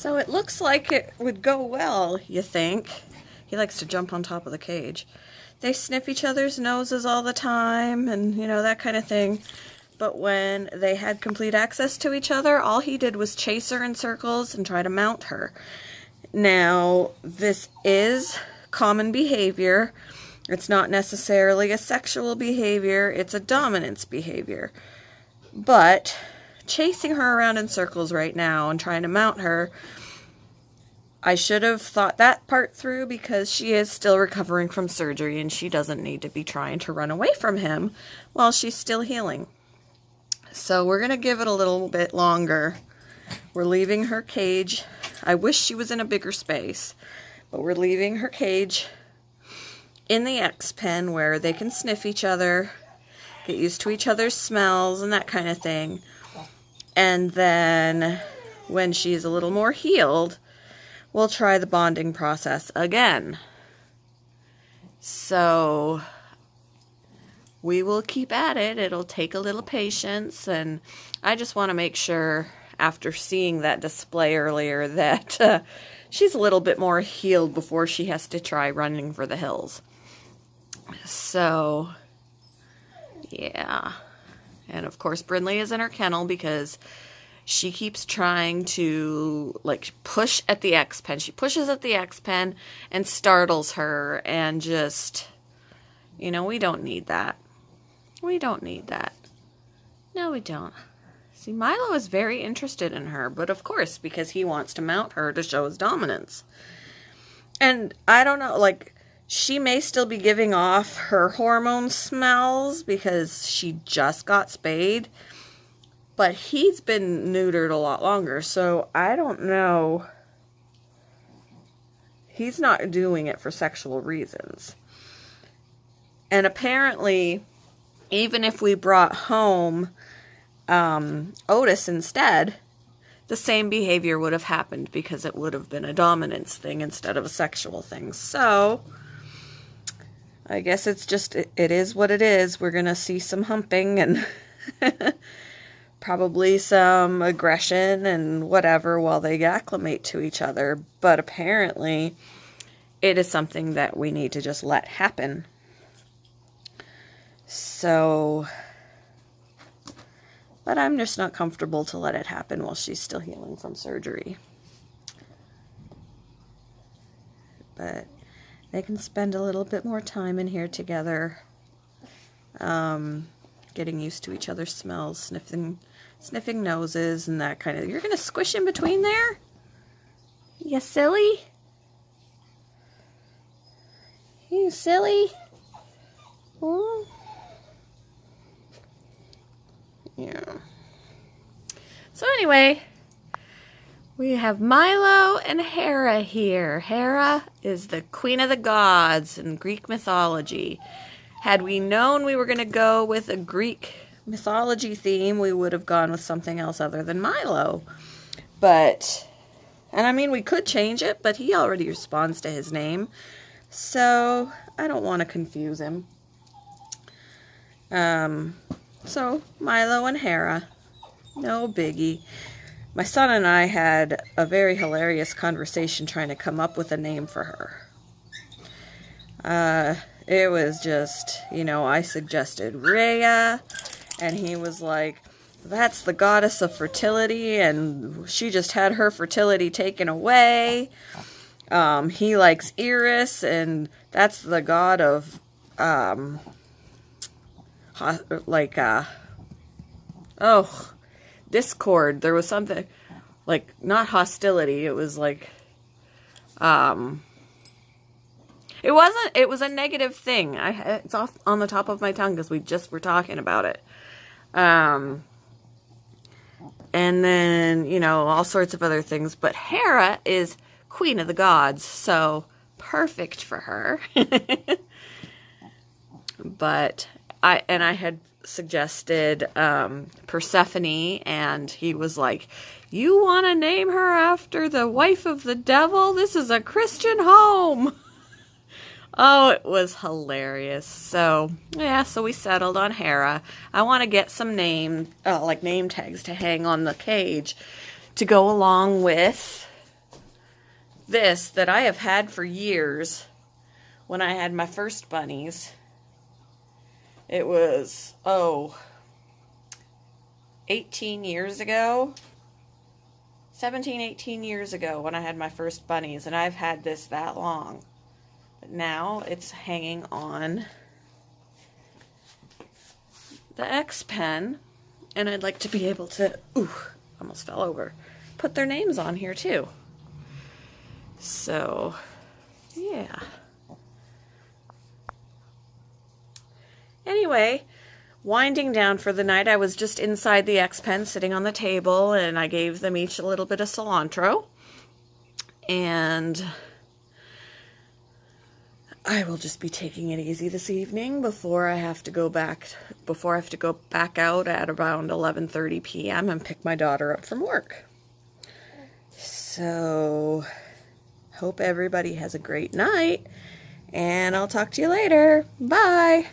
So it looks like it would go well, you think. He likes to jump on top of the cage. They sniff each other's noses all the time and, you know, that kind of thing. But when they had complete access to each other, all he did was chase her in circles and try to mount her. Now, this is common behavior. It's not necessarily a sexual behavior. It's a dominance behavior. But chasing her around in circles right now and trying to mount her, I should have thought that part through because she is still recovering from surgery and she doesn't need to be trying to run away from him while she's still healing. So we're going to give it a little bit longer. We're leaving her cage. I wish she was in a bigger space, but we're leaving her cage in the X pen where they can sniff each other, get used to each other's smells and that kind of thing. And then when she's a little more healed, we'll try the bonding process again. So we will keep at it. It'll take a little patience, and I just want to make sure after seeing that display earlier that she's a little bit more healed before she has to try running for the hills. So yeah. And of course Brindley is in her kennel because she keeps trying to, like, push at the X pen. She pushes at the X pen and startles her and just, you know, we don't need that. We don't need that. No, we don't. See, Milo is very interested in her, but of course, because he wants to mount her to show his dominance. And I don't know, like, she may still be giving off her hormone smells because she just got spayed. But he's been neutered a lot longer, so I don't know. He's not doing it for sexual reasons. And apparently, even if we brought home Otis instead, the same behavior would have happened because it would have been a dominance thing instead of a sexual thing. So I guess it's just, it is what it is. We're going to see some humping and probably some aggression and whatever while they acclimate to each other. But apparently it is something that we need to just let happen. So, but I'm just not comfortable to let it happen while she's still healing from surgery. But they can spend a little bit more time in here together, getting used to each other's smells, sniffing noses and that kind of. You're gonna squish in between there? You silly? You silly? Oh. Yeah. So anyway, we have Milo and Hera here. Hera is the queen of the gods in Greek mythology. Had we known we were going to go with a Greek mythology theme, we would have gone with something else other than Milo. But, and I mean, we could change it, but he already responds to his name. So, I don't want to confuse him. So, Milo and Hera. No biggie. My son and I had a very hilarious conversation trying to come up with a name for her. It was just, you know, I suggested Rhea, and he was like, that's the goddess of fertility, and she just had her fertility taken away. He likes Eris, and that's the god of, discord. There was something, like, not hostility, it was like, it was a negative thing. It's off on the top of my tongue because we just were talking about it. And then, you know, all sorts of other things. But Hera is queen of the gods, so perfect for her. But I had suggested Persephone, and he was like, you want to name her after the wife of the devil? This is a Christian home. Oh, it was hilarious. So, yeah, so we settled on Hera. I want to get some name tags to hang on the cage to go along with this that I have had for years. When I had my first bunnies, it was, 18 years ago, 17, 18 years ago when I had my first bunnies, and I've had this that long. But now it's hanging on the X pen, and I'd like to be able to, almost fell over, put their names on here too. So, yeah. Anyway, winding down for the night, I was just inside the X pen sitting on the table, and I gave them each a little bit of cilantro. And I will just be taking it easy this evening before I have to go back out at around 11:30 p.m. and pick my daughter up from work. So, hope everybody has a great night, and I'll talk to you later. Bye!